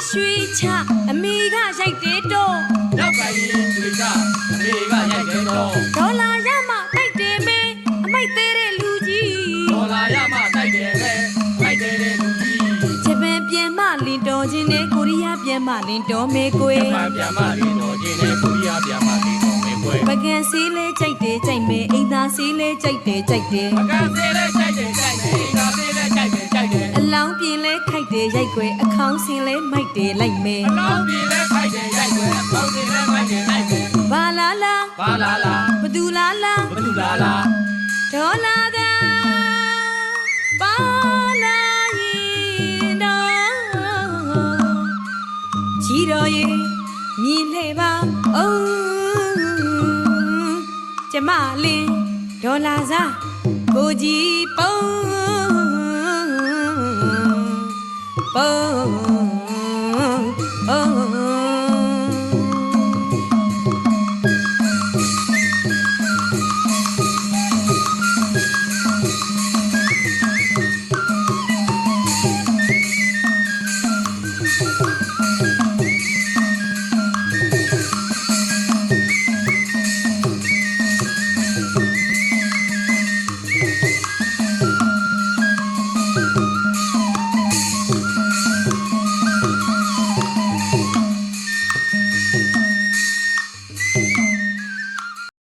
ရွှေချအမေကရိုက်တယ်တော့နောက်ကရင်ရွှေချအမေကရိုက်တယ်တော့ဒေါ်လာရမှတိုက်တယ်မေအမိုက်သေးတဲ့လူကြီးဒေါ်လာရမှတိုက်တယ်ပဲတိုက်တယ်တဲ့လူကြီးဂျပန်ပြန်မှလင်တော်ခြင်းနဲ့ကိုရီးယားပြန်မှလင်တော်မေကွယ်ဂျပန်ပြန်မှလင်တော်ခြင်းနဲ့ကိုရီးယားပြန်မှလင်တော်မေကွယ်ပကံစီးလဲကြိုက်တယ်ကြိုက်မယ်အိမ်သာစီးလဲကြိုက်တယ်ကြိုက်တယ်ပကံစီးလဲကြိုက်တယ်ကြိုက်တယ်အိမ်သာစီးလဲကြိုက်တယ်ကြိုက်တယ်အလောင်းပြင်းလဲခိုက်တယ်ရိုက်ွယ်အခေါင်းစင်လဲမိုက်တယ်လိုက်မယ်အလောင်းပြင်းလဲခိုက်တယ်ရိုက်ွယ်အခေါင်းစင်လဲမိုက်တယ်လိုက်မယ်ဘာလာလာဘာလာလာဘသူလာလာဘသူလာလာဒေါ်လာကပါလာရင်တော့ကြီးတော်ရင်မြင်လှဲ့ပါကျမလင်းဒေါ်လာစားကိုကြီးပုံပုံ